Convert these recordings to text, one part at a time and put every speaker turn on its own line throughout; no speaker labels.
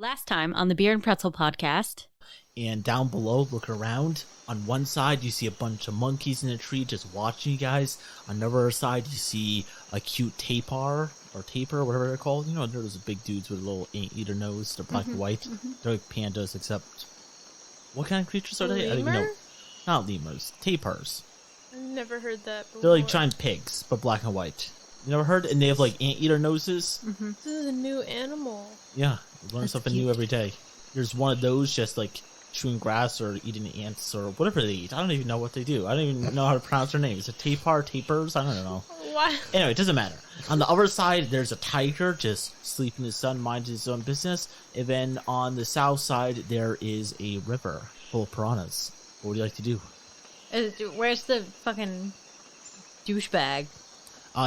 Last time on the Beer and Pretzel podcast.
And down below, look around. On one side, you see a bunch of monkeys in a tree just watching you guys. On another side, you see a cute tapir, whatever they're called. You know, they're those big dudes with a little anteater nose. They're black and white. They're like pandas, except... What kind of creatures are they? I don't even know. Not lemurs. Tapirs.
I've never heard that before.
They're like giant pigs, but black and white. You never heard? And they have like anteater noses.
This is a new animal.
Yeah, you learn something new every day. There's one of those just like chewing grass or eating ants or whatever they eat. I don't even know what they do. I don't even know how to pronounce their names. Is it tapir, tapirs? I don't know.
What?
Anyway, it doesn't matter. On the other side, there's a tiger just sleeping in the sun, minding his own business. And then on the south side, there is a river full of piranhas. What would you like to do?
Where's the fucking douchebag?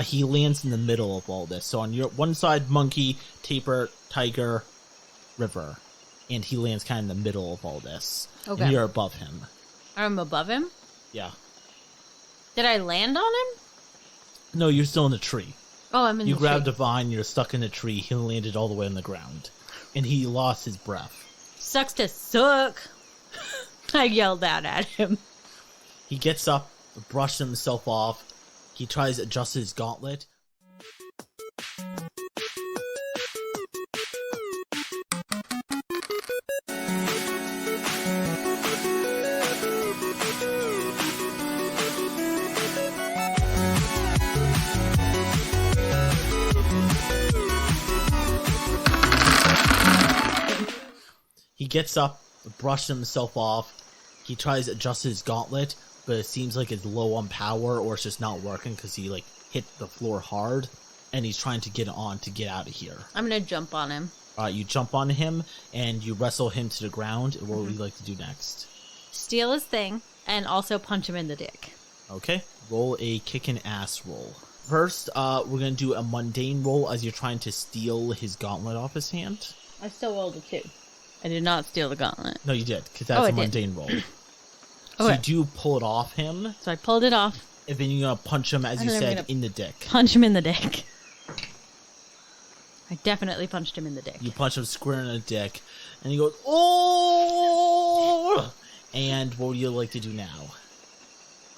He lands in the middle of all this. So on your one side, monkey, tapir, tiger, river. And he lands kind of in the middle of all this. Okay. And you're above him.
I'm above him?
Yeah.
Did I land on him?
No, you're still in the tree.
Oh, I'm in the tree.
You grabbed a vine, you're stuck in the tree. He landed all the way on the ground. And he lost his breath.
Sucks to suck. I yelled out at him.
He gets up, brushes himself off. He tries to adjust his gauntlet. He gets up, brushes himself off. He tries to adjust his gauntlet, but it seems like it's low on power or it's just not working because he like hit the floor hard and he's trying to get on to get out of here.
I'm going to jump on him.
Alright, you jump on him and you wrestle him to the ground. What would you like to do next?
Steal his thing and also punch him in the dick.
Okay, roll a kickin' ass roll. First, we're going to do a mundane roll as you're trying to steal his gauntlet off his hand.
I still rolled a 2. I did not steal the gauntlet.
No, you did, because that's a mundane roll. So you do pull it off him.
So I pulled it off.
And then you're going to punch him, as you said, in the dick.
Punch him in the dick. I definitely punched him in the dick.
You punch him square in the dick. And he goes, oh! And what would you like to do now?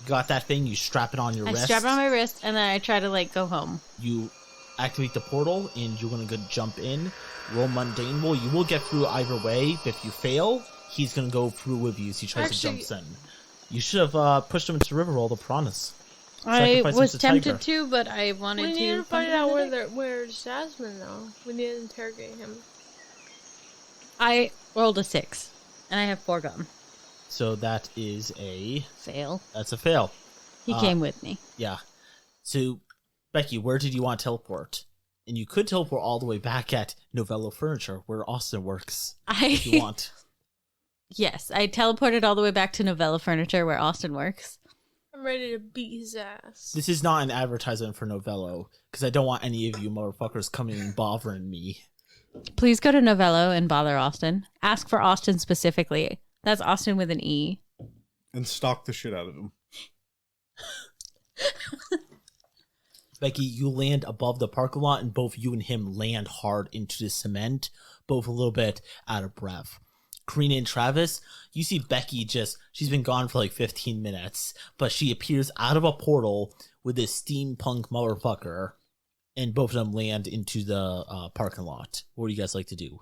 You got that thing, you strap it on your wrist.
I strap it on my wrist, and then I try to, go home.
You activate the portal, and you're going to go jump in. Roll mundane roll. You will get through either way, but if you fail, he's going to go through with you as he tries to jump in. You should have pushed him into the river with all the piranhas.
I was tempted to, but I wanted to...
We need to find out where's Jasmine, though. We need to interrogate him.
I rolled a 6, and I have 4 gum.
So that is a...
Fail.
That's a fail.
He came with me.
Yeah. So, Becky, where did you want to teleport? And you could teleport all the way back at Novello Furniture, where Austin works, if you want.
Yes, I teleported all the way back to Novello Furniture, where Austin works.
I'm ready to beat his ass.
This is not an advertisement for Novello, because I don't want any of you motherfuckers coming and bothering me.
Please go to Novello and bother Austin. Ask for Austin specifically. That's Austin with an E.
And stalk the shit out of him.
Becky, you land above the parking lot, and both you and him land hard into the cement, both a little bit out of breath. Carina and Travis, you see Becky she's been gone for like 15 minutes, but she appears out of a portal with this steampunk motherfucker, and both of them land into the parking lot. What do you guys like to do?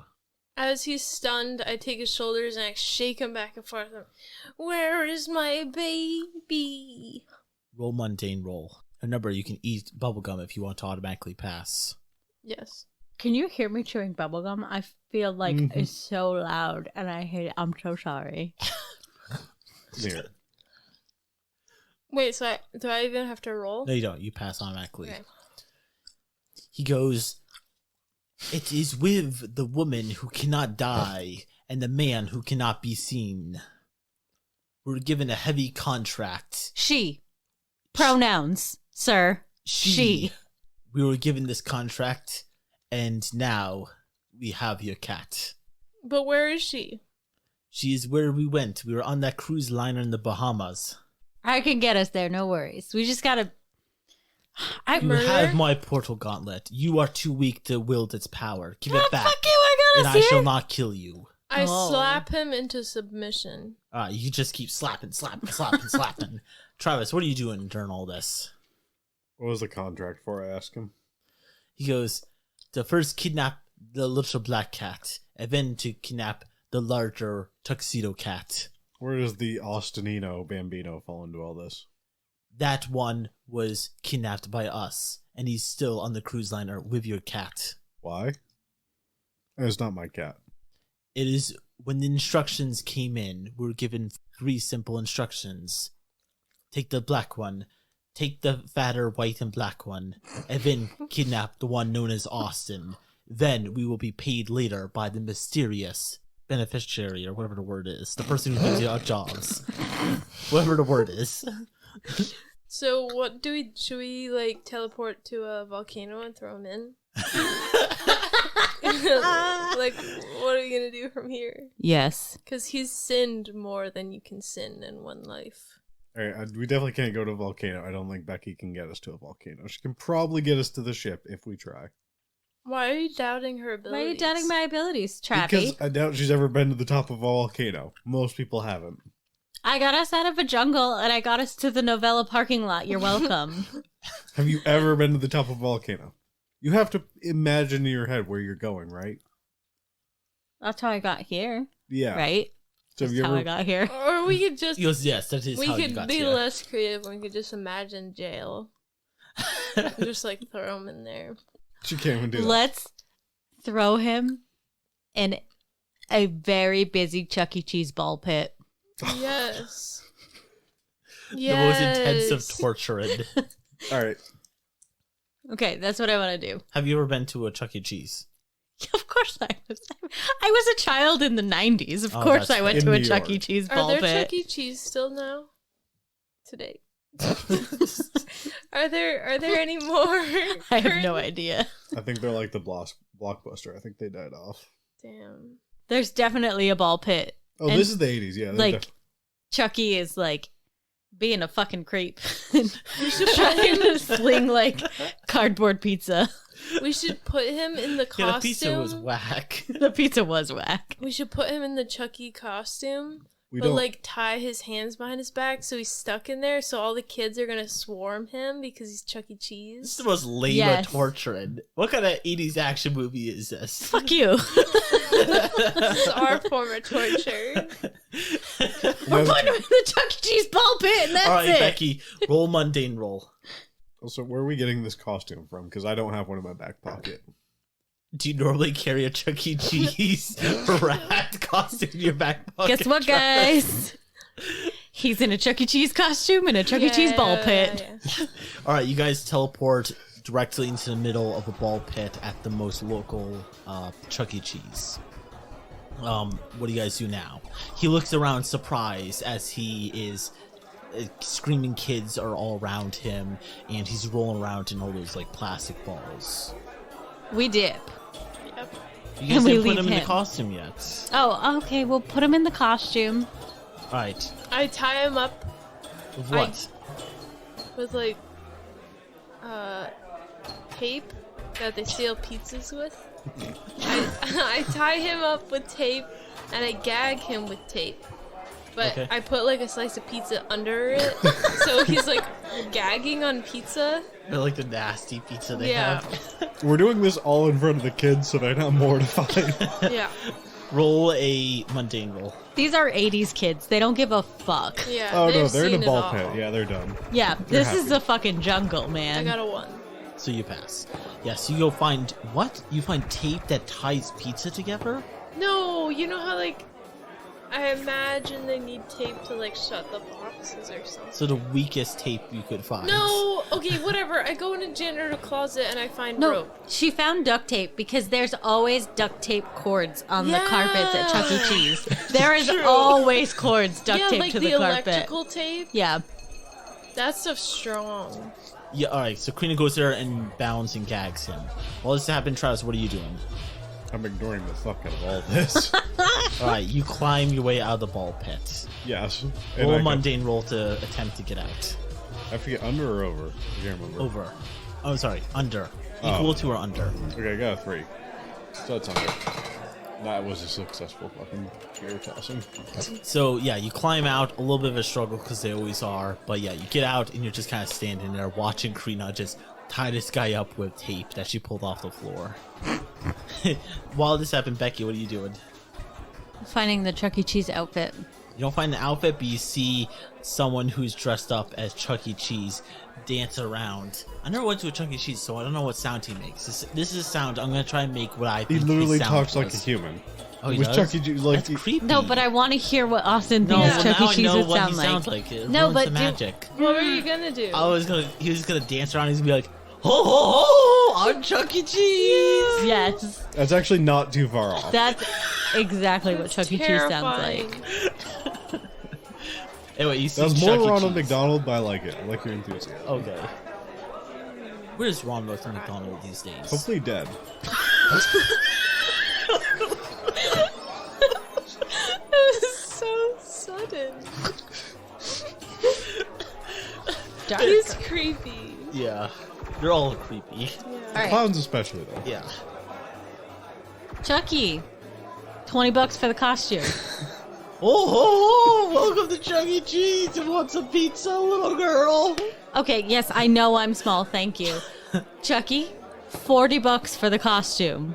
As he's stunned, I take his shoulders and I shake him back and forth. Where is my baby?
Roll mundane roll. Remember, you can eat bubblegum if you want to automatically pass.
Yes.
Can you hear me chewing bubblegum? I feel like it's so loud, and I hate it. I'm so sorry.
There.
Wait, so do I even have to roll?
No, you don't. You pass automatically.
Okay.
He goes, "It is with the woman who cannot die and the man who cannot be seen. We're given a heavy contract."
She. Pronouns, sir. She.
We were given this contract, and now we have your cat.
But where is she?
She is where we went. We were on that cruise liner in the Bahamas.
I can get us there, no worries. We just gotta I
You
Murder?
have my portal gauntlet. You are too weak to wield its power. Give it back,
Fuck you, I got
and
us
I
here.
shall not kill you.
I
Oh.
slap him into submission.
You just keep slapping. Travis, what are you doing during all this?
What was the contract for? I asked him.
He goes, to first kidnap the little black cat, and then to kidnap the larger tuxedo cat.
Where does the Austinino Bambino fall into all this?
That one was kidnapped by us, and he's still on the cruise liner with your cat.
Why? It's not my cat.
It is when the instructions came in, we were given 3 simple instructions. Take the black one, take the fatter white and black one, and then kidnap the one known as Austin. Then we will be paid later by the mysterious beneficiary, or whatever the word is. The person who gives you out jobs. Whatever the word is.
So what do we? Should we like teleport to a volcano and throw him in? Like, what are we gonna do from here?
Yes.
Because he's sinned more than you can sin in one life.
Alright, we definitely can't go to a volcano. I don't think Becky can get us to a volcano. She can probably get us to the ship if we try.
Why are you doubting her abilities?
Why are you doubting my abilities, Trappy?
Because I doubt she's ever been to the top of a volcano. Most people haven't.
I got us out of a jungle and I got us to the novella parking lot. You're welcome.
Have you ever been to the top of a volcano? You have to imagine in your head where you're going, right?
That's how I got here,
Yeah.
right?
So have
That's
you
how
ever
I got here.
Or we could just
He goes, yes, that is
we
how you
could
got
be
here.
less creative and we could just imagine jail. Just like throw him in there.
She can't even do that.
Let's throw him in a very busy Chuck E. Cheese ball pit.
Yes.
The most intensive torturing.
Alright.
Okay, that's what I want to do.
Have you ever been to a Chuck E. Cheese?
Of course I was. I was a child in the 90s. Of
Oh,
course
that's
I went
in
to a
New
Chuck E.
York.
Cheese
Are
ball
there
pit.
Chuck E. Cheese still now? Today. Are there any more?
I have no idea.
I think they're like the Blockbuster. I think they died off.
Damn.
There's definitely a ball pit.
Oh,
And,
this is the 80s. Yeah. they're
like, Chucky is like being a fucking creep.
We should put
Trying
him.
to sling like cardboard pizza.
We should put him in the costume.
Yeah, the pizza was whack.
The pizza was whack.
We should put him in the Chucky costume,
we
but
don't.
like tie his hands behind his back so he's stuck in there. So all the kids are gonna swarm him because he's Chuck E.
This is
Cheese.
the most lame
Yes.
torturing. What kind of 80s action movie is this?
Fuck you.
This is our form of torture.
We're putting him in the Chuck E. Cheese ball pit and that's
All right,
it.
Becky, roll mundane roll.
So where are we getting this costume from? Because I don't have one in my back pocket.
Do you normally carry a Chuck E. Cheese rat costume in your back pocket?
Guess what,
Travis?
guys? He's in a Chuck E. Cheese costume in a Chuck E. Cheese ball pit.
Yeah.
All right, you guys teleport directly into the middle of a ball pit at the most local Chuck E. Cheese. What do you guys do now? He looks around surprised as he is screaming kids are all around him, and he's rolling around in all those like plastic balls.
We dip.
Yep.
You guys
And we
didn't put
leave
him in the
him.
costume yet.
Oh, okay. We'll put him in the costume.
All right,
I tie him up
with what?
with like tape that they seal pizzas with. I tie him up with tape and I gag him with tape. But
Okay.
I put like a slice of pizza under it, so he's like gagging on pizza.
They're like the nasty pizza they
Yeah.
have.
We're doing this all in front of the kids so they're not mortified.
Yeah,
Roll a mundane roll.
These are 80s kids. They don't give a fuck.
yeah.
Oh no,
they've
they're in
seen
a
it
ball
all.
pit. Yeah, they're done.
Yeah,
They're
this is
happy.
the fucking jungle, man.
I got a 1.
So you pass. Yes, you go find what? You find tape that ties pizza together?
No, you know how like I imagine they need tape to like shut the boxes or something.
So the weakest tape you could find.
No, okay, whatever. I go in a janitor closet and I find
No,
rope.
she found duct tape because there's always duct tape cords on the carpets at Chuck E.
Yeah.
Cheese. There is
True.
always cords duct
Yeah,
taped
like
to
the
the carpet.
electrical tape.
Yeah.
That stuff's strong.
Yeah, alright, so Carina goes there and bounds and gags him. While this happened, Travis, what are you doing?
I'm ignoring the fuck out of all this.
Alright, you climb your way out of the ball pit.
Yes. And
Roll
I
a
go-
mundane roll to attempt to get out.
I forget, under or over? I can't remember.
Over. Oh, sorry, under. Equal to or under.
Okay, I got a 3. So that's under. That was a successful fucking gear tossing.
So, yeah, you climb out. A little bit of a struggle because they always are. But, yeah, you get out and you're just kind of standing there watching Carina just tie this guy up with tape that she pulled off the floor. While this happened, Becky, what are you doing?
Finding the Chuck E. Cheese outfit.
You don't find the outfit, but you see someone who's dressed up as Chuck E. Cheese dance around. I never went to a Chuck E. Cheese, so I don't know what sound he makes. This is a sound I'm going to try and make what I
He
think
literally
his sound
talks like a
was.
human.
Oh, he
With
does?
Chuck E. Cheese, like,
That's creepy.
No, but I want to hear what Austin
No,
thinks
well,
Chuck
now
E.
I
Cheese
know
would
what
sound
he
like.
sounds like. It
No,
ruins
but
the magic.
What were you gonna do?
He was gonna dance around. He's gonna be like, ho ho ho! I'm Chuck E. Cheese.
Yes,
that's actually not too far off.
that's exactly what Chuck E. Cheese sounds
Terrifying.
like.
Anyway, you see
That was
Chuck
more
E.
Ronald
Cheese.
McDonald, but I like it. I like your enthusiasm.
Okay. Where's Ronald McDonald these days?
Hopefully dead.
That was so sudden. He's creepy.
Yeah, they're all creepy.
Yeah.
All right,
Clowns especially, though.
Yeah.
Chucky, $20 for the costume.
Oh, welcome to Chuck E. Cheese. You want some pizza, little girl?
Okay, yes, I know I'm small. Thank you, Chucky. $40 for the costume.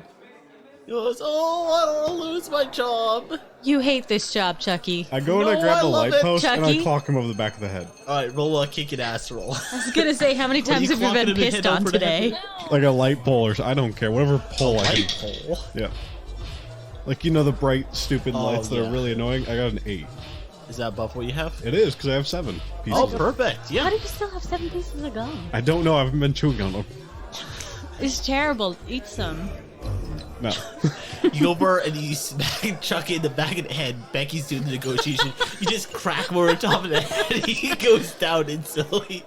He goes, oh, I don't want to lose my job.
You hate this job, Chucky.
I go and
No,
I grab
I
the
love
light
it,
post and I
Chucky.
clock him over the back of the head.
All right, roll a kick ass roll.
I was gonna say, how many times have you
clocking
been
him and
pissed
hit
on
over the head?
today?
Like a light pole or I don't care. Whatever pole I can.
Light pole.
Yeah. Like, you know, the bright, stupid
Oh,
lights that
yeah.
are really annoying? I got an 8.
Is that above what you have?
It is, because I have 7 pieces.
Oh,
of-
perfect.
How
Yeah.
do you still have 7 pieces of gum?
I don't know. I haven't been chewing on them.
It's terrible. Eat some.
No.
You go over and you smack Chuck in the back of the head. Becky's doing the negotiation. You just crack him over the top of the head. He goes down instantly.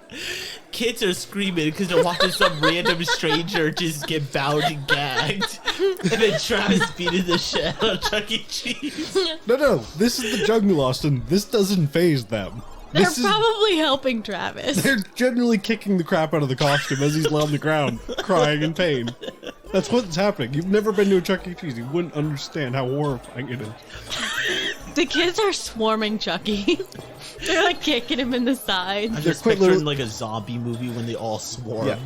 Kids are screaming because they're watching some random stranger just get bound and gagged. And then Travis beating the shit out of Chuck E. Cheese.
No. This is the jungle, Austin. This doesn't phase them.
They're
This is-
probably helping Travis.
They're generally kicking the crap out of the costume as he's laying on the ground, crying in pain. That's what's happening. You've never been to a Chuck E. Cheese. You wouldn't understand how horrifying it is.
The kids are swarming Chucky. They're like kicking him in the sides.
I'm
They're
just
quite
picturing
literally-
like a zombie movie when they all swarm.
Yeah.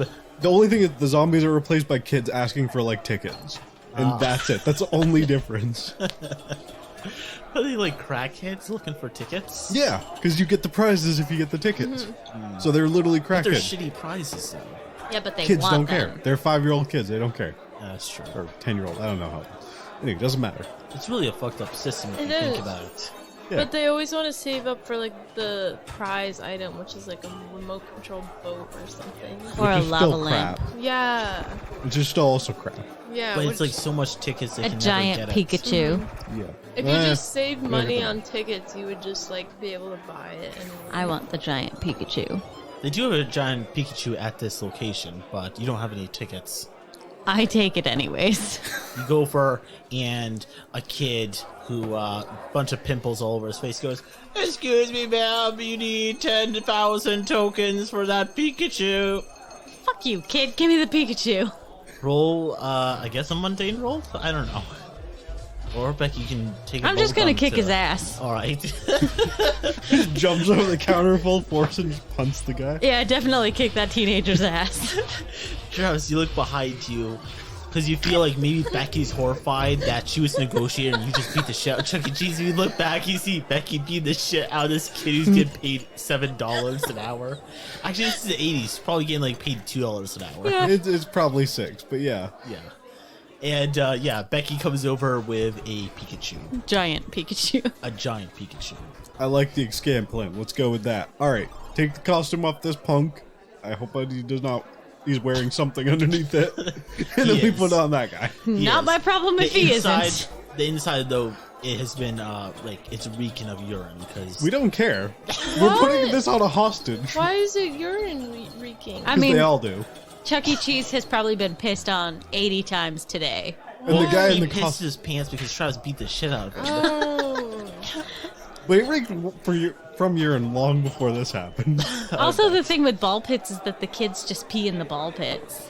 The only thing is the zombies are replaced by kids asking for, like, tickets. And that's it. That's the only difference.
Are they like crackheads looking for tickets?
Yeah, because you get the prizes if you get the tickets. So they're literally
They're
crackheads.
shitty prizes though.
Yeah, but they
Kids
want
don't
them.
care. They're 5-year-old kids. They don't care.
That's true.
Or 10-year-old. I don't know how. Anyway, doesn't matter.
It's really a fucked up system if
It
you think
is.
about it.
Yeah.
But they always want to save up for like the prize item, which is like a remote controlled boat or something.
Or a
Which is
lava
still
lamp.
crap.
Yeah,
Which is still also crap.
yeah.
But
which,
it's like so much tickets they
A
can
giant
never get it.
Pikachu.
Yeah.
if you just save money
yeah.
on tickets, you would just like be able to buy it. And
I want the giant Pikachu.
They do have a giant Pikachu at this location, but you don't have any tickets.
I take it anyways.
You go for and a kid who bunch of pimples all over his face goes, "Excuse me, ma'am, you need 10,000 tokens for that Pikachu."
Fuck you, kid. Give me the Pikachu.
Roll, I guess a mundane roll? I don't know. Or Becky, you can take a
I'm just gonna
Bubblegum
kick
to-
his ass.
Alright.
Just jumps over the counter full force and just punts the guy.
Yeah, definitely kick that teenager's ass.
Travis, you look behind you because you feel like maybe Becky's horrified that she was negotiating and you just beat the shit out of Chuck E. Cheese. You look back, you see Becky beat the shit out of this kid who's getting paid $7 an hour. Actually, this is the 80s. Probably getting like paid $2 an hour.
It's probably 6, but yeah.
Yeah. And yeah, Becky comes over with a Pikachu,
Giant Pikachu.
a giant Pikachu.
I like the scam plan. Let's go with that. Alright, take the costume off this punk. I hope he does not. He's wearing something underneath it. And then we
is.
put on that guy.
Not my problem if he isn't.
The inside, though, it has been like it's reeking of urine because
We don't care. We're putting this on a hostage.
why is it urine reeking?
I
'Cause
mean,
they all do.
Chuck E. Cheese has probably been pissed on 80 times today.
And the guy
he
in the
pissed
costume.
his pants because Travis beat the shit out of him.
Oh,
But it ranked from urine long before this happened.
Also, the thing with ball pits is that the kids just pee in the ball pits.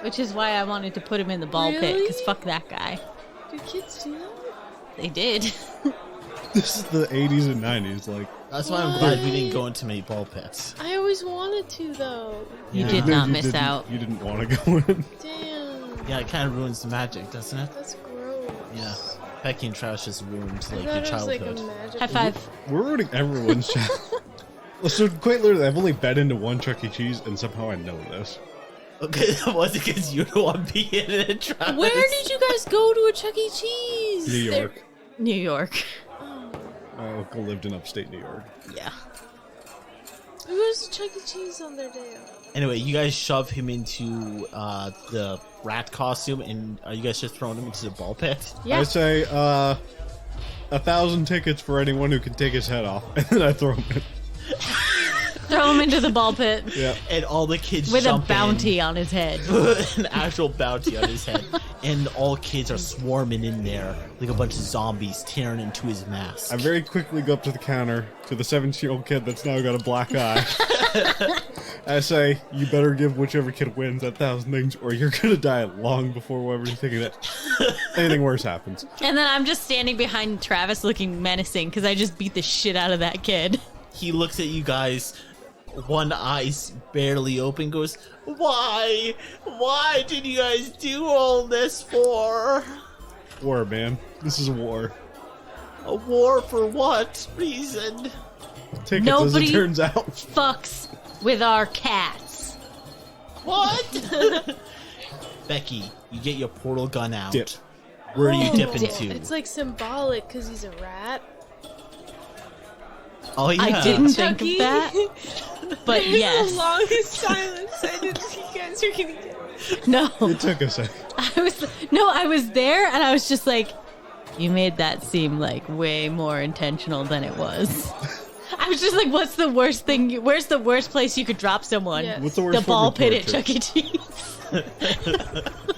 Which is why I wanted to put him in the ball pit, because fuck that guy.
Do kids do that?
They did.
This is the 80s and 90s. Like,
That's why I'm glad we didn't go into many ball pits.
I always wanted to, though.
You
Yeah.
did
no,
not
you
miss
didn't-
out.
You didn't want to go in.
Damn.
Yeah, it kind of ruins the magic, doesn't it?
That's gross.
Yeah. Becky and Travis just ruined
I
like
thought
your
it was like a
childhood.
magic.
High five.
We're ruining everyone's child. So quite literally, I've only been into one Chuck E. Cheese, and somehow I know this.
Okay, that was because you don't want to be in it, Travis.
Where did you guys go to a Chuck E. Cheese?
New York.
New York.
My uncle lived in upstate New York.
Yeah.
Who goes to Chuck E. Cheese on their day off?
Anyway, you guys shove him into the rat costume, and are you guys just throwing him into the ball pit?
Yeah.
I say, 1,000 tickets for anyone who can take his head off, and then I throw him in.
Throw him into the ball pit.
Yeah.
And all the kids
With a
jump
bounty on his head.
in, an actual bounty on his head, and all kids are swarming in there like a bunch of zombies tearing into his mask.
I very quickly go up to the counter to the 17-year-old kid that's now got a black eye. I say, you better give whichever kid wins that 1,000 things, or you're gonna die long before whoever you're thinking that anything worse happens.
And then I'm just standing behind Travis looking menacing because I just beat the shit out of that kid.
He looks at you guys, one eye's barely open, goes, "Why? Why did you guys do all this for?
War, man. This is a war.
A war for what reason?"
Tickets,
Nobody-
as it turns out.
Fucks with our cats.
What? Becky, you get your portal gun out.
Dip.
Where do you dip
dip.
into?
It's like symbolic because he's a rat.
Oh yeah.
I didn't think
Chucky?
of that. But
There's
yes.
the longest silence. I didn't think you guys were gonna get it.
No.
It took a second.
I was there and I was just like, you made that seem like way more intentional than it was. I was just like, what's the worst thing? Where's the worst place you could drop someone?
Yeah.
What's the worst
The ball
form of
pit at
torture?
Chuck E. Cheese.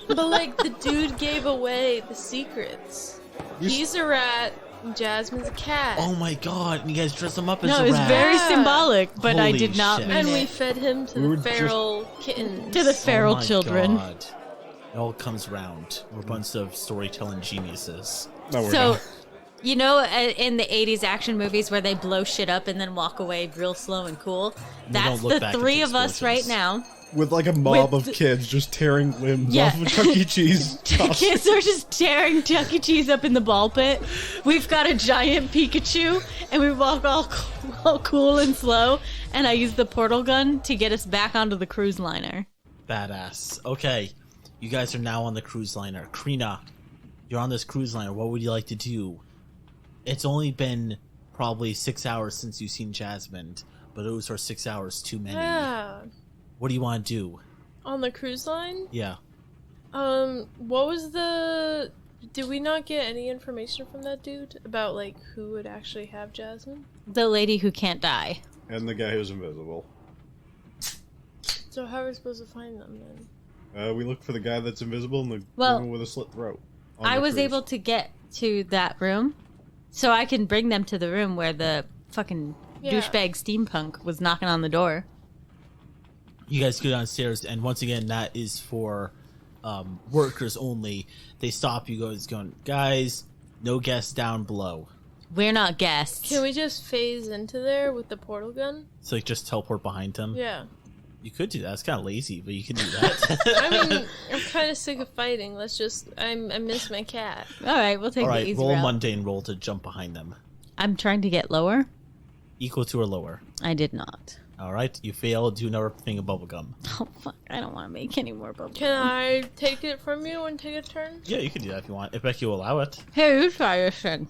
But like the dude gave away the secrets. He's a rat. Jasmine's a cat.
Oh my god! And you guys dress him up as
No,
a
it was
rat.
very
Yeah.
symbolic, but I
Holy
did not
shit.
mean
And we
it.
fed him to
We were
the
just-
feral kittens.
To the feral
Oh my
children.
God. It all comes round. We're a bunch of storytelling geniuses.
No, we're
So,
not.
you know, in the 80s action movies where they blow shit up and then walk away real slow and cool? That's
don't look
the
back at
three
the
of us right
explosions.
now.
With like a mob
with-
of kids just tearing limbs
Yeah.
off of Chuck E. Cheese.
Kids are just tearing Chuck E. Cheese up in the ball pit. We've got a giant Pikachu, and we walk all cool and slow. And I use the portal gun to get us back onto the cruise liner.
Badass. Okay, you guys are now on the cruise liner. Carina, you're on this cruise liner. What would you like to do? It's only been probably 6 hours since you've seen Jasmine, but those are 6 hours too many.
Yeah.
What do you want to do?
On the cruise line?
Yeah.
What was the... Did we not get any information from that dude about, like, who would actually have Jasmine?
The lady who can't die.
And the guy who's invisible.
So how are we supposed to find them, then?
We look for the guy that's invisible and the
Well,
woman with a slit throat. on
I
the
was
cruise.
able to get to that room, so I can bring them to the room where the fucking
Yeah.
douchebag steampunk was knocking on the door.
You guys go downstairs, and once again, that is for workers only. They stop you guys going, guys, no guests down below.
We're not guests.
Can we just phase into there with the portal gun?
So like just teleport behind them.
Yeah.
You could do that. It's kind of lazy, but you can do that.
I mean, I'm kind of sick of fighting. Let's just... I miss my cat.
All right, we'll take
All
the
right,
easy
roll a
route.
mundane roll to jump behind them.
I'm trying to get lower.
Equal to or lower.
I did not.
All right, you fail. Do another thing of bubblegum.
Oh fuck! I don't want to make any more bubble.
Can I take it from you and take a turn?
Yeah, you can do that if you want. If Becky will allow it.
Hey, you try this then.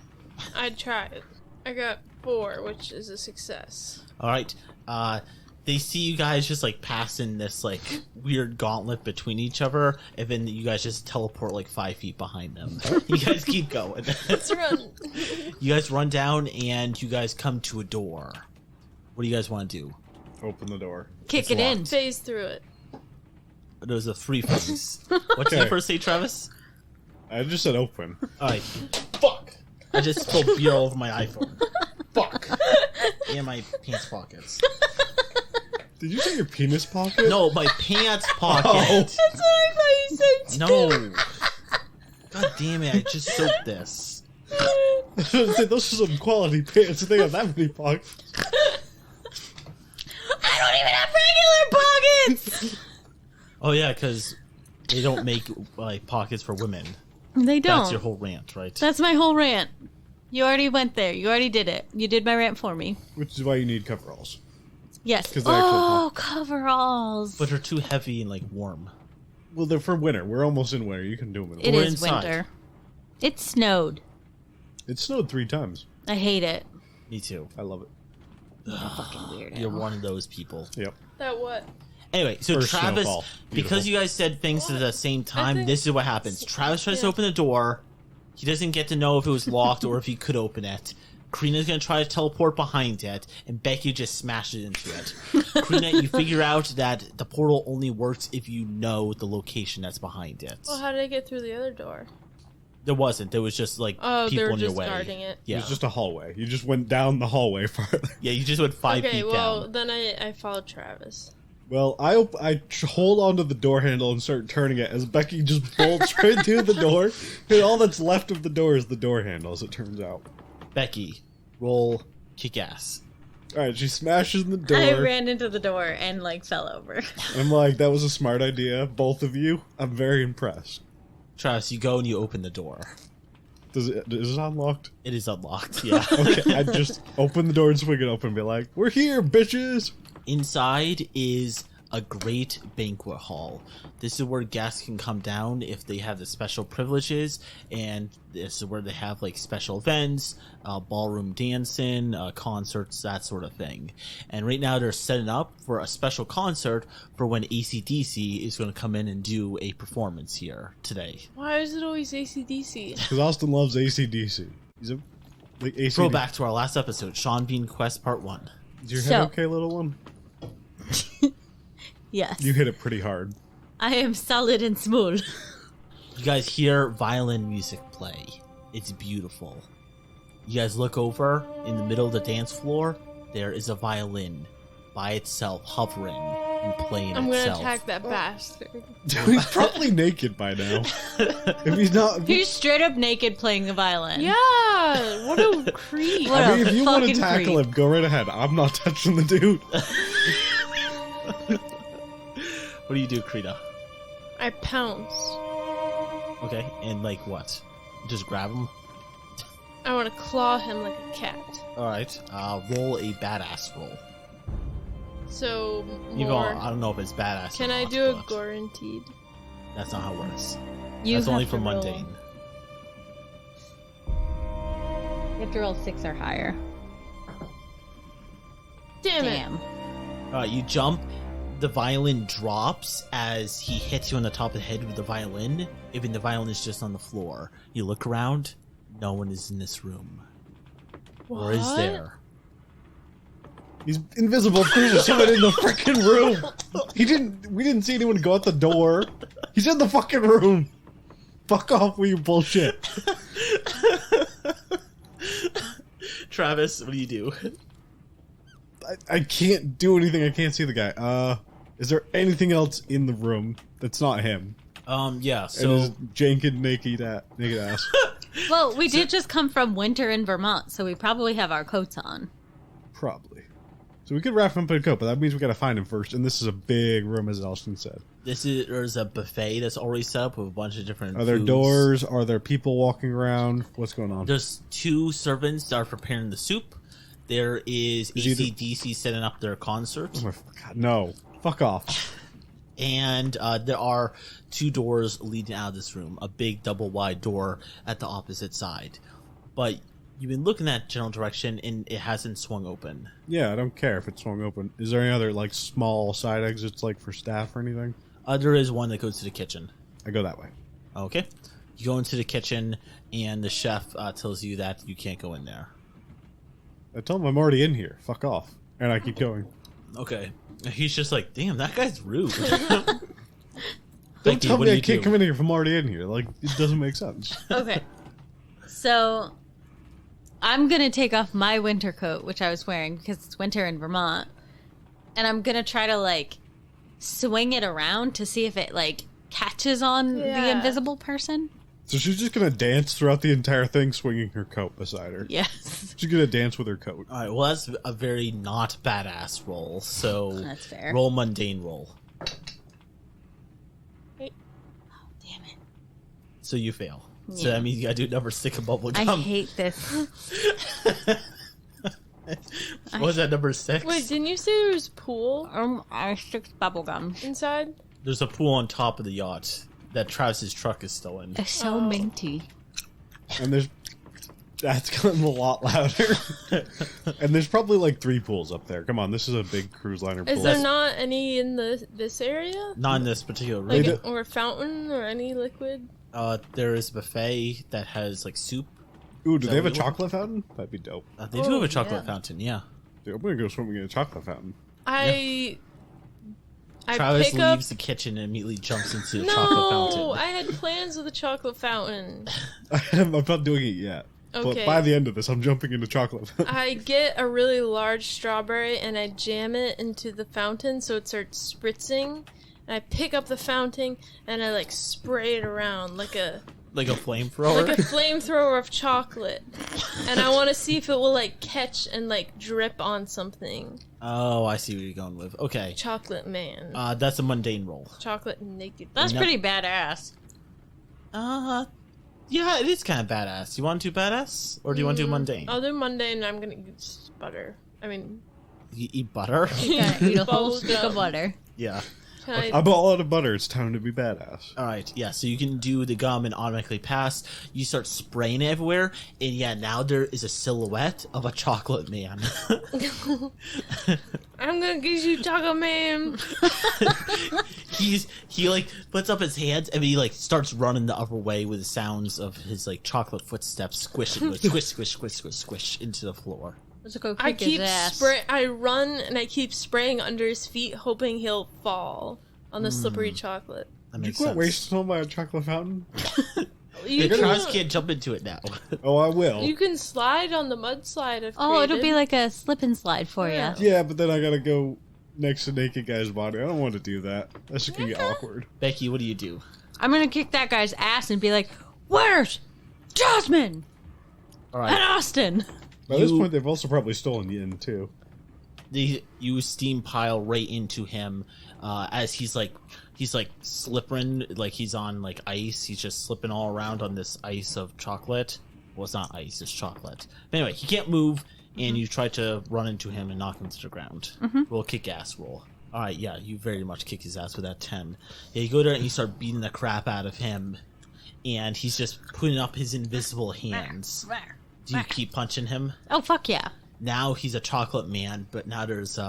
I'd try it. I got 4, which is a success.
All right. They see you guys just like passing this like weird gauntlet between each other, and then you guys just teleport like 5 feet behind them. You guys keep going.
Let's run.
You guys run down, and you guys come to a door. What do you guys want to do?
Open the door.
Kick
It's
it in.
locked.
Phase through it.
There's a 3 phase. What did you
Okay.
first say, Travis?
I just said open.
All right. Fuck. I just spilled beer all over my iPhone. Fuck. And my pants pockets.
Did you say your penis pocket?
No, my pants pocket.
Oh.
That's what I thought you said.
No. God damn it, I just soaked this.
Those are some quality pants. They have that many pockets.
I don't even have regular pockets.
Oh yeah, because they don't make like pockets for women.
They don't.
That's your whole rant, right?
That's my whole rant. You already went there. You already did it. You did my rant for me.
Which is why you need coveralls.
Yes.
'Cause they're actual
Oh, coveralls.
But they're too heavy and like warm.
Well, they're for winter. We're almost in winter. You can do them in
It
winter.
We're
is
inside.
winter. It snowed.
It snowed 3 times.
I hate it.
Me too.
I love it.
Fucking weird.
You're one of those people.
Yep.
That what?
Anyway, so
First
Travis,
snowfall.
because
Beautiful.
you guys said things at the same time,
think-
this is what happens. Travis tries to
Yeah.
open the door. He doesn't get to know if it was locked or if he could open it. Carina's gonna try to teleport behind it, and Becky just smashes into it. Carina, you figure out that the portal only works if you know the location that's behind it.
Well, how did I get through the other door?
There wasn't. There was just like
Oh,
people
they're
in your
just
way.
guarding it.
Yeah,
It was just a hallway. You just went down the hallway farther.
yeah. You just went 5
Okay,
feet
well,
down.
then I followed Travis.
Well, I hold onto the door handle and start turning it as Becky just bolts right through the door. And all that's left of the door is the door handle, as it turns out.
Becky, roll kick ass.
All right, she smashes in the door.
I ran into the door and like fell over.
I'm like, that was a smart idea, both of you. I'm very impressed.
Travis, you go and you open the door.
Is it unlocked?
It is unlocked. Yeah.
Okay, I just open the door and swing it open and be like, we're here, bitches!
Inside is a great banquet hall. This is where guests can come down if they have the special privileges, and this is where they have like special events, ballroom dancing, concerts, that sort of thing. And right now they're setting up for a special concert for when AC/DC is going to come in and do a performance here today.
Why is it always AC/DC?
Because Austin loves AC/DC. He's a like AC/DC.
Throw back to our last episode, Sean Bean Quest Part 1.
Is your head
So-
okay, little one?
Yes.
You hit it pretty hard.
I am solid and smooth.
You guys hear violin music play. It's beautiful. You guys look over in the middle of the dance floor. There is a violin by itself, hovering and playing
I'm gonna
itself.
attack that bastard.
He's probably naked by now. If he's not...
He's straight up naked playing the violin.
Yeah, what a creep.
What
I mean,
a
if you want to
fucking
tackle
creep.
him, go right ahead. I'm not touching the dude.
What do you do, Carina?
I pounced.
Okay, and like what? Just grab him?
I want to claw him like a cat.
Alright, roll a badass roll.
So,
You know,
more.
I don't know if it's badass
Can
or
I
not,
do a
but
guaranteed?
That's not how it works.
You
That's only
have
for
to roll-
mundane.
You have to roll 6 or higher.
Damn it.
Damn.
Alright, you jump. The violin drops as he hits you on the top of the head with the violin. Even the violin is just on the floor. You look around. No one is in this room. Or is
What?
there?
He's invisible. There's someone in the freaking room. We didn't see anyone go out the door. He's in the fucking room. Fuck off with your bullshit.
Travis, what do you do?
I can't do anything. I can't see the guy. Is there anything else in the room that's not him?
Yeah,
And
so
his janky naked ass.
Well, we did just come from winter in Vermont, so we probably have our coats on.
Probably. So we could wrap him up in a coat, but that means we gotta find him first. And this is a big room, as Austin said.
there's a buffet that's already set up with a bunch of different
Are there
foods.
doors? Are there people walking around? What's going on?
There's 2 servants that are preparing the soup. There is
Is either-
AC/DC setting up their concert.
Oh my God, no. Fuck off.
And there are 2 doors leading out of this room. A big double wide door at the opposite side. But you've been looking that general direction and it hasn't swung open.
Yeah, I don't care if it's swung open. Is there any other, like, small side exits, like, for staff or anything?
There is one that goes to the kitchen.
I go that way.
Okay. You go into the kitchen and the chef tells you that you can't go in there.
I tell him I'm already in here. Fuck off. And I keep going.
Okay. He's just like, damn, that guy's rude.
Don't
Becky,
tell
what
me
do
I
you
can't
do?
come in here if I'm already in here. Like, it doesn't make sense.
Okay. So, I'm going to take off my winter coat, which I was wearing because it's winter in Vermont. And I'm going to try to, like, swing it around to see if it, like, catches on the invisible person.
So she's just gonna dance throughout the entire thing, swinging her coat beside her.
Yes.
She's gonna dance with her coat.
All right, well, that's a very not badass roll, so
That's fair.
roll mundane roll.
Oh, damn it.
So you fail. So
Yeah.
that means you gotta do another stick of bubble
I
gum.
hate this.
What was that, number 6?
Wait, didn't you say there was a pool
I stick bubblegum.
inside?
There's a pool on top of the yacht that Travis's truck is still in.
It's so minty.
And that's gotten a lot louder. And there's probably like 3 pools up there. Come on, this is a big cruise liner pool.
Is there not any in this area?
Not in this particular
Like
room.
or a fountain or any liquid?
There is a buffet that has like soup.
Ooh, do
Is
they have
that
a
what you want?
chocolate fountain? That'd be dope.
They do have a chocolate
yeah.
fountain, yeah.
Dude, I'm gonna go swimming in a chocolate fountain.
I
Travis
pick up.
leaves the kitchen and immediately jumps into the chocolate
No,
fountain.
I had plans with a chocolate fountain.
I'm not doing it yet. But
Okay.
by the end of this, I'm jumping into chocolate fountain.
I get a really large strawberry and I jam it into the fountain so it starts spritzing. And I pick up the fountain and I like spray it around like a
Like a flamethrower?
like a flamethrower of chocolate. And I want to see if it will like catch and like drip on something.
Oh, I see what you're going with. Okay.
Chocolate man.
That's a mundane roll.
Chocolate naked.
That's
No.
pretty badass.
Yeah, it is kind of badass. You want to do badass? Or do you want to do mundane?
I'll do mundane and I'm gonna use butter. I mean,
You eat butter?
Yeah, eat a whole
Bubble
stick of
gum.
butter.
Yeah.
can I
I'm all out of butter. It's time to be badass.
Alright, yeah, so you can do the gum and automatically pass. You start spraying it everywhere, and yeah, now there is a silhouette of a chocolate man.
I'm gonna give you chocolate man.
He like puts up his hands and he like starts running the other way with the sounds of his like chocolate footsteps squishing, squish, squish, squish, squish, squish into the floor.
Let's go
I
kick his
keep
ass.
I run and I keep spraying under his feet, hoping he'll fall on the slippery chocolate.
That
You
makes
quit
sense.
wasting all my chocolate fountain?
You
Travis
can,
can't jump into it now.
Oh, I will.
you can slide on the mudslide. I've
Oh, it'll be
created.
like a slip and slide for
Yeah.
you.
Yeah, but then I gotta go next to naked guy's body. I don't want to do that. That's just gonna be awkward.
Becky, what do you do?
I'm gonna kick that guy's ass and be like, "Where's Jasmine
All
and
right,
Austin?"
By this
You-
point, they've also probably stolen the inn too.
you steam pile right into him as he's like slipping, like he's on like ice. He's just slipping all around on this ice of chocolate. Well, it's not ice, it's chocolate. But anyway, he can't move, and you try to run into him and knock him to the ground. Roll kick ass roll. All right, yeah, you very much kick his ass with that 10. Yeah, you go there and you start beating the crap out of him, and he's just putting up his invisible hands. Do you keep punching him?
Oh fuck yeah!
Now he's a chocolate man, but now there's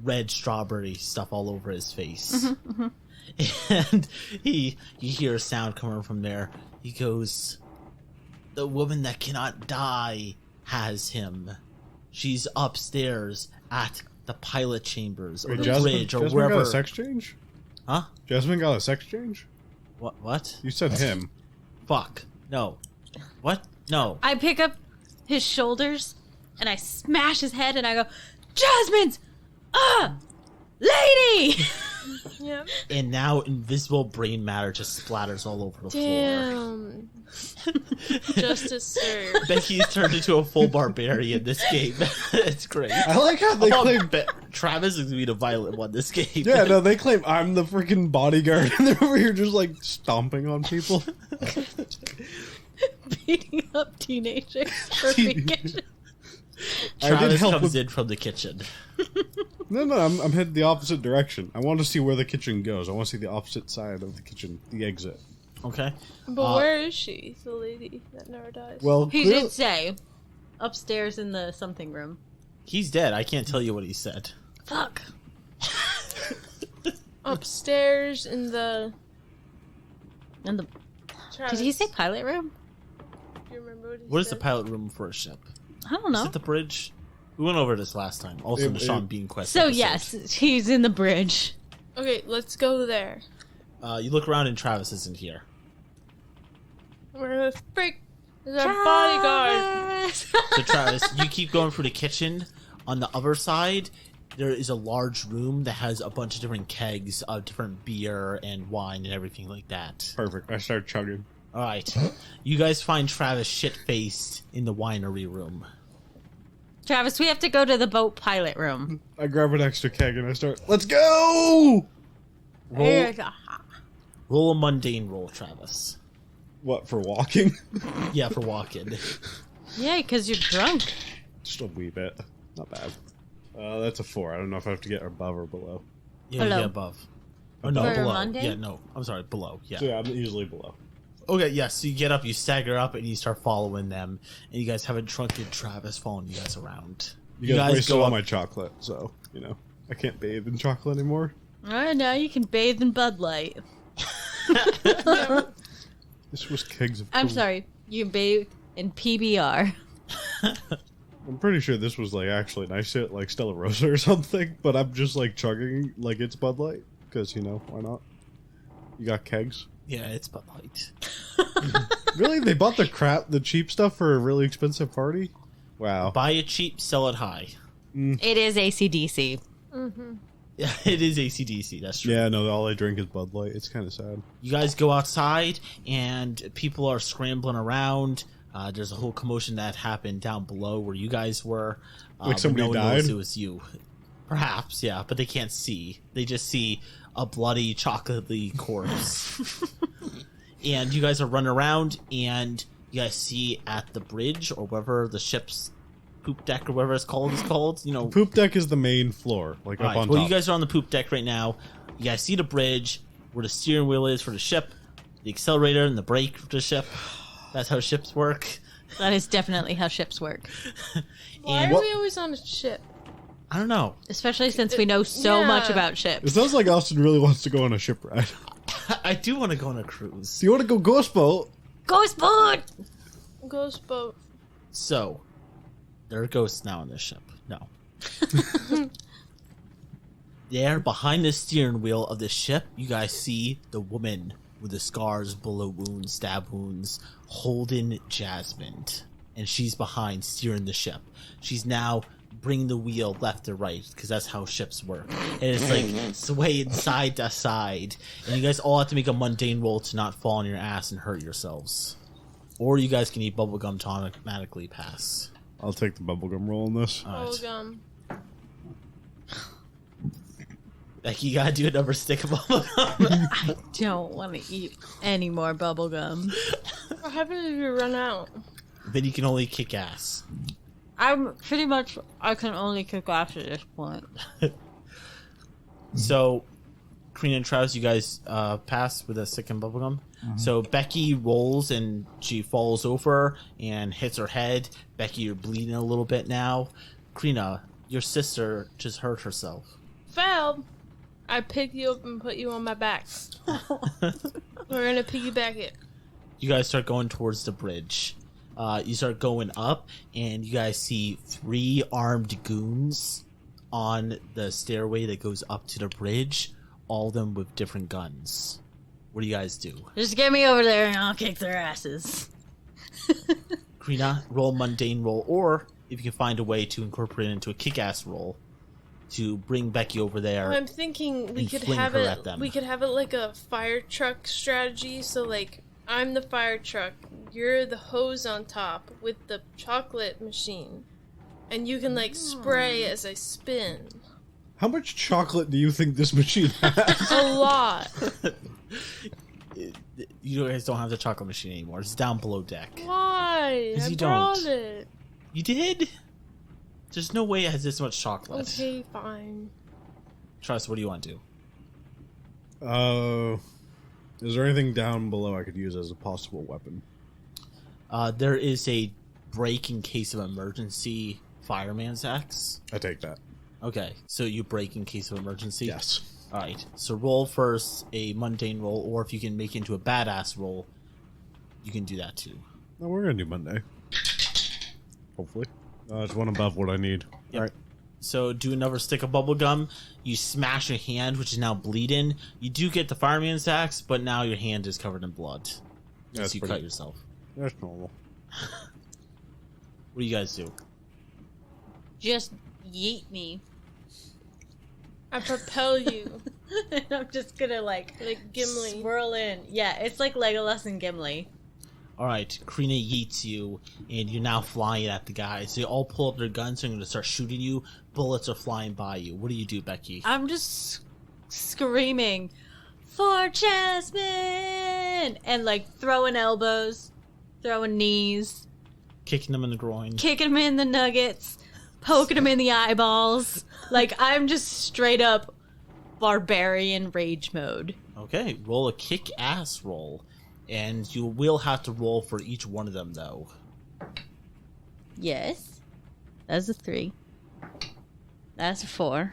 red strawberry stuff all over his face. And you hear a sound coming from there. He goes, "The woman that cannot die has him. She's upstairs at the pilot chambers or
Wait,
the
Jasmine,
bridge or
Jasmine
wherever."
got a sex change?
Huh?
Jasmine got a sex change?
What?
You said him.
Fuck. No. What? No.
I pick up his shoulders and I smash his head and I go, "Jasmine's lady!"
Yeah.
And now invisible brain matter just splatters all over the floor.
Damn. Justice served.
Becky's turned into a full barbarian this game. It's great.
I like how they claim.
Travis is going to be the violent one this game.
Yeah, no, they claim I'm the freaking bodyguard, and they're over here just like stomping on people.
Beating up teenagers for vacation.
I did
Travis
help
comes
with-
in from the kitchen.
No, I'm headed the opposite direction. I want to see where the kitchen goes. I want to see the opposite side of the kitchen, the exit.
Okay.
But where is she? The lady that never dies.
Well,
He
clearly-
did say upstairs in the something room.
He's dead. I can't tell you what he said.
Fuck.
upstairs in the.
And the
Travis,
did he say pilot room?
Do you remember what he
What is the
said?
pilot room for a ship?
I don't
Is
know.
it the bridge? We went over this last time. Also, in the
It-
Sean Bean Quest
So
episode.
yes, he's in the bridge.
Okay, let's go there.
You look around and Travis isn't here.
Where the frick is our bodyguard?
So Travis, you keep going through the kitchen. On the other side, there is a large room that has a bunch of different kegs of different beer and wine and everything like that.
Perfect. I start chugging.
All right. You guys find Travis shit-faced in the winery room.
Travis, we have to go to the boat pilot room.
I grab an extra keg and I start, let's go! Roll,
Roll a mundane roll, Travis.
what, for walking?
Yeah, for walking.
Yeah, because you're drunk.
Just a wee bit. Not bad. That's a 4. I don't know if I have to get above or below.
Yeah, you
Below.
get above. Oh, no,
For
below.
mundane?
Yeah, no. I'm sorry, below. Yeah.
So yeah, I'm usually below.
Okay, yeah, so you get up, you stagger up, and you start following them. And you guys have a drunken Travis following you guys around.
You guys wasted all
up.
my chocolate, so, you know. I can't bathe in chocolate anymore.
All right, now you can bathe in Bud Light.
This was kegs of
I'm
cool-
sorry, you bathe in PBR.
I'm pretty sure this was like actually nice shit, like Stella Rosa or something, but I'm just like chugging like it's Bud Light, because, you know, why not? You got kegs?
Yeah, it's Bud Light.
Really? They bought the cheap stuff for a really expensive party? Wow.
Buy it cheap, sell it high.
It is AC/DC.
Yeah, it is AC/DC, that's true.
Yeah, no, all I drink is Bud Light. It's kind of sad.
You guys go outside, and people are scrambling around. There's a whole commotion that happened down below where you guys were.
Like
but
somebody
no one knows
died?
it was you. Perhaps, yeah, but they can't see. They just see a bloody, chocolatey corpse. And you guys are running around, and you guys see at the bridge, or wherever the ship's poop deck, or whatever it's called, you know.
Poop deck is the main floor, like up
Alright,
on
well,
top.
you guys are on the poop deck right now. You guys see the bridge, where the steering wheel is for the ship, the accelerator and the brake for the ship. That's how ships work.
That is definitely how ships work.
Why
And
are we always on a ship?
I don't know.
Especially since we know so
Yeah.
much about
It
ships.
sounds like Austin really wants to go on a ship ride.
I do want to go on a cruise.
Do you want to go ghost boat?
Ghost boat!
Ghost boat.
So, there are ghosts now on this ship. No. There, behind the steering wheel of the ship, you guys see the woman with the scars, bullet wounds, stab wounds, holding Jasmine. And she's behind, steering the ship. She's now bringing the wheel left to right, because that's how ships work. And it's like swaying side to side. And you guys all have to make a mundane roll to not fall on your ass and hurt yourselves. Or you guys can eat bubblegum to automatically pass.
I'll take the bubblegum roll on this.
All right.
Bubblegum.
Becky, you gotta do another stick of bubblegum.
I don't want to eat any more bubblegum.
What happens if you run out?
Then you can only kick ass.
I'm pretty much, I can only kick ass at this point.
So, Carina and Travis, you guys pass with a stick and bubblegum. So Becky rolls and she falls over and hits her head. Becky, you're bleeding a little bit now. Carina, your sister just hurt herself.
Failed. I pick you up and put you on my back. We're gonna piggyback it.
You guys start going towards the bridge. You start going up, and you guys see 3 armed goons on the stairway that goes up to the bridge, all of them with different guns. What do you guys do?
Just get me over there and I'll kick their asses.
Carina, roll a mundane roll, or if you can find a way to incorporate it into a kick-ass roll to bring Becky over there.
I'm thinking we
and
could
fling
have
her
it.
at them.
We could have it like a fire truck strategy. So like, I'm the fire truck. You're the hose on top with the chocolate machine, and you can like spray as I spin.
How much chocolate do you think this machine has?
A lot.
You guys don't have the chocolate machine anymore. It's down below deck.
Why?
'Cause
I
you
brought
don't.
it.
You did? There's no way it has this much chocolate.
Okay, fine.
Trust, what do you want to do?
Is there anything down below I could use as a possible weapon?
There is a break in case of emergency fireman's axe.
I take that.
Okay, so you break in case of emergency?
Yes.
Alright, so roll first a mundane roll, or if you can make it into a badass roll, you can do that too.
No, we're gonna do Monday. Hopefully. It's one above what I need.
Yep.
Alright.
So do another stick of bubblegum. You smash your hand, which is now bleeding. You do get the fireman's axe, but now your hand is covered in blood.
That's
As you
pretty-
cut yourself.
That's normal.
What do you guys do?
Just yeet me.
I propel you
And I'm just gonna like
Gimli.
swirl in. Yeah, it's like Legolas and Gimli.
All right, Carina yeets you, and you're now flying at the guys. They all pull up their guns and are going to start shooting you. Bullets are flying by you. What do you do, Becky?
I'm just screaming, "For Jasmine!" and like throwing elbows, throwing knees,
Kicking them in the groin.
kicking him in the nuggets, poking him in the eyeballs. Like, I'm just straight up barbarian rage mode.
Okay, roll a kick-ass roll. And you will have to roll for each one of them, though.
Yes. That's a 3. That's a 4.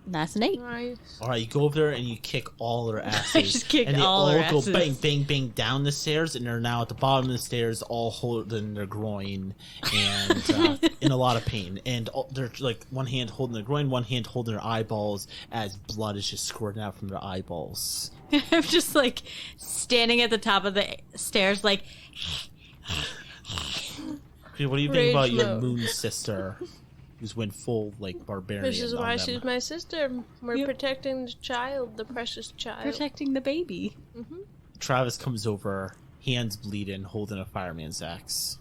That's an 8.
Nice.
All right, you go over there and you kick all their asses.
I just kicked
and they
all their
go
asses.
bang, bang, bang down the stairs, and they're now at the bottom of the stairs, all holding their groin and in a lot of pain. And they're like one hand holding their groin, one hand holding their eyeballs, as blood is just squirting out from their eyeballs.
I'm just like standing at the top of the stairs, like,
Okay, what do you think
Rage
about your
mode.
moon sister, who's went full like barbarian?
Which is
on
why
them?
she's my sister. We're
Yep.
protecting the child, the precious child.
protecting the baby.
Travis comes over, hands bleeding, holding a fireman's axe.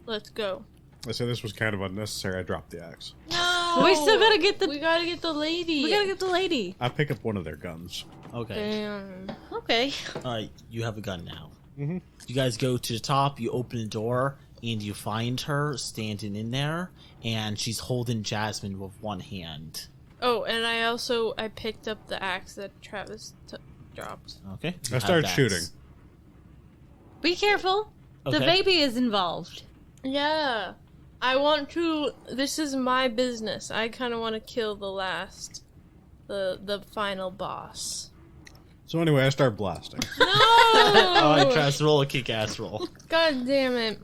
Let's go.
I said this was kind of unnecessary. I dropped the axe.
No!
We still gotta get the-
We gotta get the lady.
We gotta get the lady.
I pick up one of their guns.
Okay.
Damn.
Okay.
All right, you have a gun now.
Mm-hmm.
You guys go to the top, you open the door, and you find her standing in there, and she's holding Jasmine with one hand.
Oh, and I picked up the axe that Travis dropped.
Okay? You
I
have
started
that.
shooting.
Be careful. The
Okay.
baby is involved.
Yeah. I want to. This is my business. I kind of want to kill the final boss.
So anyway, I start blasting.
No!
All right, Travis, roll a kick-ass roll.
God damn it.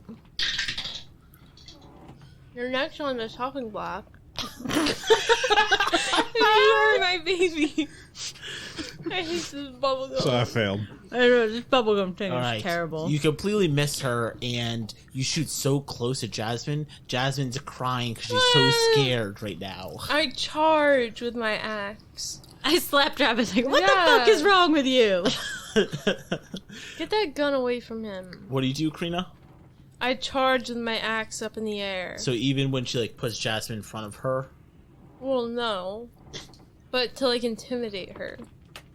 You're next on the chopping block. You are my baby. I hate this bubblegum.
So I failed.
I know, this bubblegum thing
All
is
right.
terrible.
You completely miss her, and you shoot so close to Jasmine. Jasmine's crying because she's so scared right now.
I charge with my axe.
I slapped Travis like, what
Yeah.
the fuck is wrong with you?
Get that gun away from him.
What do you do, Carina?
I charge with my axe up in the air.
So even when she like puts Jasmine in front of her,
Well, no. But to, like, intimidate her.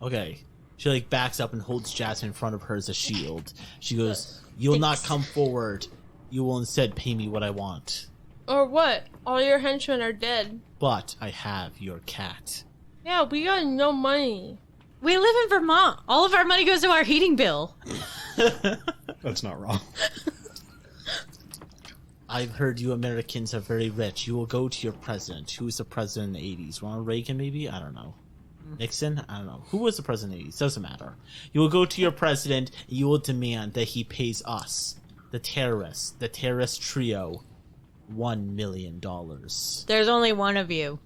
okay, she like backs up and holds Jasmine in front of her as a shield. She goes, "You'll not
Thanks.
come forward. You will instead pay me what I want.
Or what? All your henchmen are dead.
But I have your cat."
Yeah, we got no money.
We live in Vermont. All of our money goes to our heating bill.
That's not wrong.
I've heard you Americans are very rich. You will go to your president. Who was the president in the 80s? Ronald Reagan, maybe? I don't know. Nixon? I don't know. Who was the president in the 80s? Doesn't matter. You will go to your president and you will demand that he pays us, the terrorist trio, $1 million.
There's only one of you.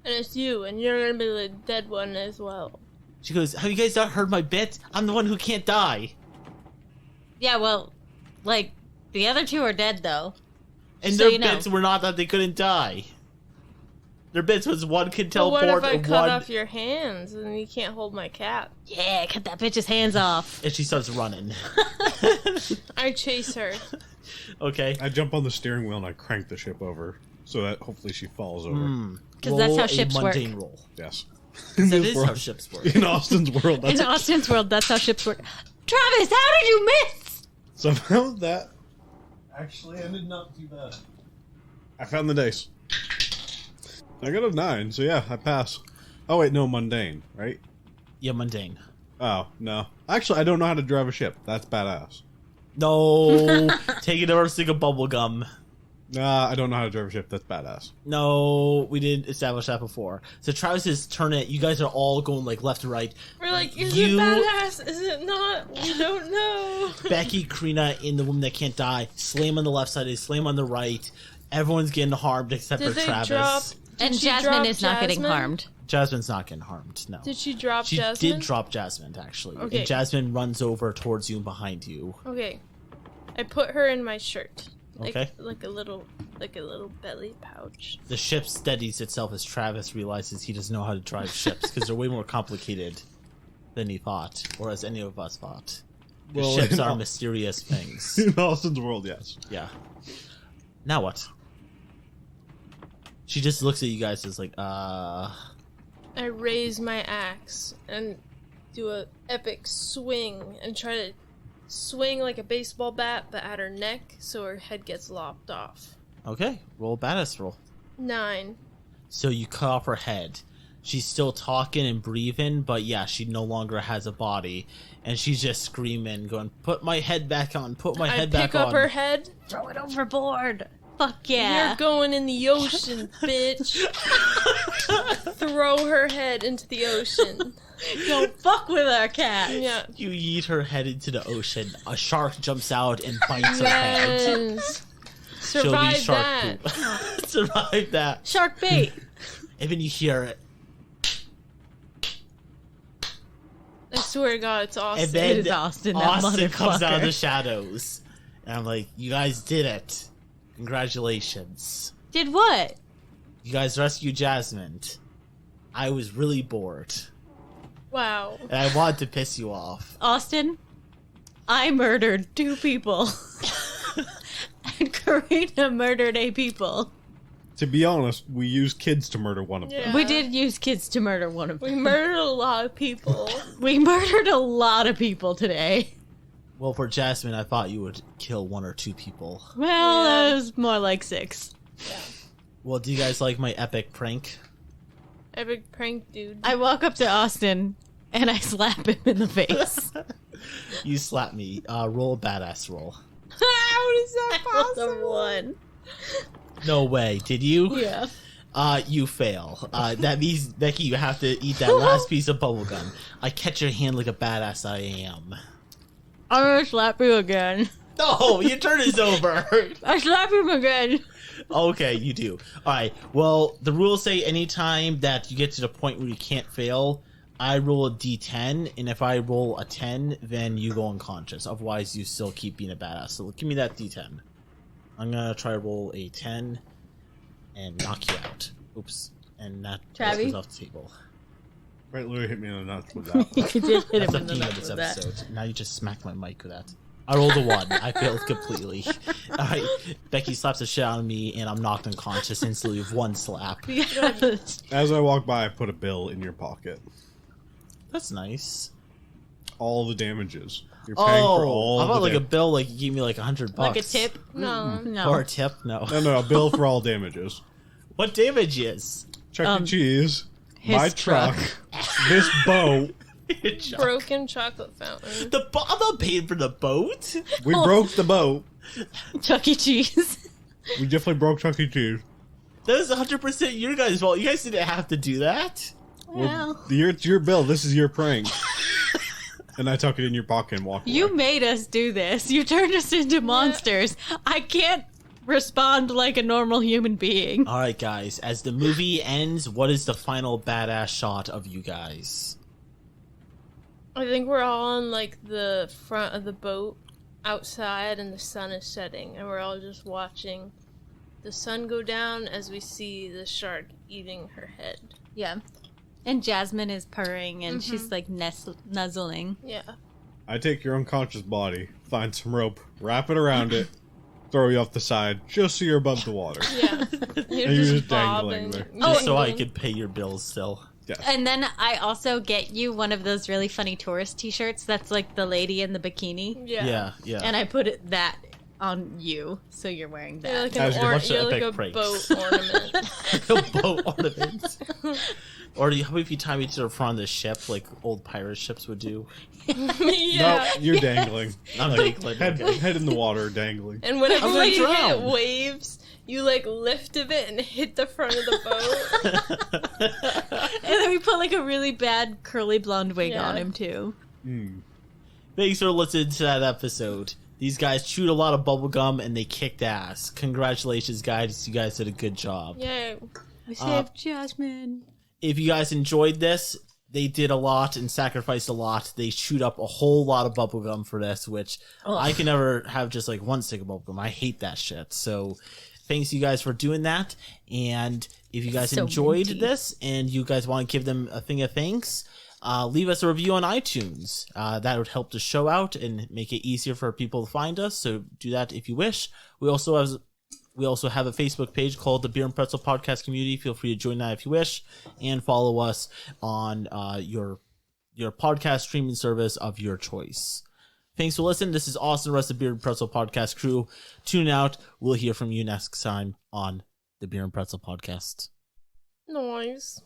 And it's you, and you're gonna be the dead one as well.
She goes, "Have you guys not heard my bit? I'm the one who can't die."
Yeah, well, like, the other two are dead, though.
And
So
their
you know.
bits were not that they couldn't die. Their bits was one could
But what
teleport
if I
and
cut
one...
off your hands and you can't hold my cat?
Yeah, cut that bitch's hands off.
And she starts running.
I chase her.
Okay.
I jump on the steering wheel and I crank the ship over so that hopefully she falls over.
Because that's
Roll
how
a
ships work.
mundane roll.
Yes.
That
this
is
world-
how ships work.
In Austin's world, that's
In Austin's world, that's how ships work. Travis, how did you miss?
somehow that actually ended not too bad. I found the dice. I got a 9, so yeah, I pass. Oh wait, no, mundane, right?
Yeah, mundane.
Oh, no. Actually, I don't know how to drive a ship. That's badass.
No. Take it over, stick of bubblegum.
Nah, I don't know how to drive a ship. That's badass.
No, we didn't establish that before. So Travis is turning it. You guys are all going like left to right.
We're like, is
You-
it badass? Is it not? We don't know.
Becky, Carina, and the woman that can't die slam on the left side, they slam on the right. Everyone's getting harmed except
Did
for
they
Travis.
drop? Did
And
she
Jasmine
drop
is not getting
Jasmine?
harmed.
Jasmine's not getting harmed, no.
Did she drop
She
Jasmine?
did drop Jasmine, actually.
Okay.
And Jasmine runs over towards you and behind you.
Okay. I put her in my shirt.
Okay.
Like a little belly pouch.
The ship steadies itself as Travis realizes he doesn't know how to drive ships because they're way more complicated than he thought, or as any of us thought.
Well,
Ships
in
are
Al-
mysterious things.
In Austin's world, yes.
Yeah. Now what? She just looks at you guys as like,
I raise my axe and do a epic swing and try to swing like a baseball bat, but at her neck, so her head gets lopped off.
okay, roll a badass roll.
9.
So you cut off her head. She's still talking and breathing, but yeah, she no longer has a body. And she's just screaming, going, put my head back on, put my head back
pick up
on.
her head.
Throw it overboard. Fuck yeah.
You're going in the ocean, bitch. Throw her head into the ocean.
Don't fuck with our cat.
Yeah.
You yeet her head into the ocean. A shark jumps out and bites her head.
Yes.
She'll be
Survive
shark
that.
poop. Survive that.
Shark bait.
And then you hear it.
I swear to God, it's awesome.
And then
It is Austin, that
Austin comes out of
motherfucker.
the shadows. And I'm like, you guys did it. Congratulations.
Did what?
You guys rescued Jasmine. I was really bored.
Wow.
And I wanted to piss you off.
Austin, I murdered 2 people. And Carina murdered 8 people.
To be honest, we used kids to murder one of them.
Yeah.
We did use kids to murder one of
We
them.
murdered a lot of people.
We murdered a lot of people today.
Well, for Jasmine, I thought you would kill 1 or 2 people.
Well,
Yeah.
that was more like 6.
Well, do you guys like my epic prank?
Epic prank, dude.
I walk up to Austin and I slap him in the face.
You slap me. Roll a badass roll.
How is that
That's a
possible?
1.
No way. Did you?
Yeah.
You fail. That means, Becky, you have to eat that last piece of bubblegum. I catch your hand like a badass I am.
I'm gonna slap you again.
No, your turn is over.
I slap him again.
Okay, you do. Alright, well, the rules say anytime that you get to the point where you can't fail, I roll a d10, and if I roll a 10, then you go unconscious. Otherwise, you still keep being a badass. So give me that d10. I'm gonna try to roll a 10 and knock you out. Oops. And that
Travi?
goes off the table.
Right, Louis hit me in the nuts with that.
You did hit
That's
him
the
in the
theme of
nuts
this
with that.
episode. Now you just smack my mic with that. I rolled a 1. I failed completely. Alright, Becky slaps the shit out of me, and I'm knocked unconscious instantly with 1 slap.
Yes.
As I walk by, I put a bill in your pocket.
That's nice.
All the damages. You're paying for all
how about
the
like a
dam-
bill, like you give me like $100?
Like a tip?
No.
No.
Or a tip? No.
No, a bill for all damages.
What damage is?
Chuck E. Cheese,
his
my
truck.
this boat.
Broken chocolate fountain.
I'm not paying for the boat.
We broke the boat.
Chuck E. Cheese.
We definitely broke Chuck E. Cheese.
That is 100% your guys' fault. You guys didn't have to do that.
Well,
It's your bill. This is your prank. And I tuck it in your pocket and walk away.
you made us do this. You turned us into monsters. I can't respond like a normal human being.
All right, guys. As the movie ends, what is the final badass shot of you guys?
I think we're all on like the front of the boat outside and the sun is setting and we're all just watching the sun go down as we see the shark eating her head.
Yeah. And Jasmine is purring and she's like nuzzling.
Yeah.
I take your unconscious body, find some rope, wrap it around it, throw you off the side, just so you're above the water.
Yeah. You're
you're
just
just dangling
bobbing.
there.
Just so I
dangling.
could pay your bills still.
Yes.
And then I also get you one of those really funny tourist t-shirts that's like the lady in the bikini.
Yeah.
Yeah.
And I put that on you, so you're wearing that.
You're like,
As you're watching
you're like
epic
a
pranks.
boat ornament.
A boat ornament. Or how about if you tie me to the front of the ship, like old pirate ships would do?
Yeah.
No, you're dangling.
I'm dangling.
Head,
Okay.
head in the water, dangling.
And whenever
I'm gonna
you hit
drown.
waves, you like lift a bit and hit the front of the boat.
And then we put like a really bad curly blonde wig
Yeah.
on him too.
Thanks for listening to that episode. These guys chewed a lot of bubblegum and they kicked ass. Congratulations, guys. You guys did a good job.
Yay.
We saved Jasmine.
If you guys enjoyed this, they did a lot and sacrificed a lot. They chewed up a whole lot of bubblegum for this, which I can never have just like one stick of bubblegum. I hate that shit. So thanks you guys for doing that. And if you guys enjoyed this and you guys want to give them a thing of thanks, leave us a review on iTunes. That would help the show out and make it easier for people to find us. So do that if you wish. We also have a Facebook page called the Beer and Pretzel Podcast Community. Feel free to join that if you wish, and follow us on your podcast streaming service of your choice. Thanks for listening. This is Austin, the rest of the Beer and Pretzel Podcast crew. Tune out. We'll hear from you next time on the Beer and Pretzel Podcast.
Noise.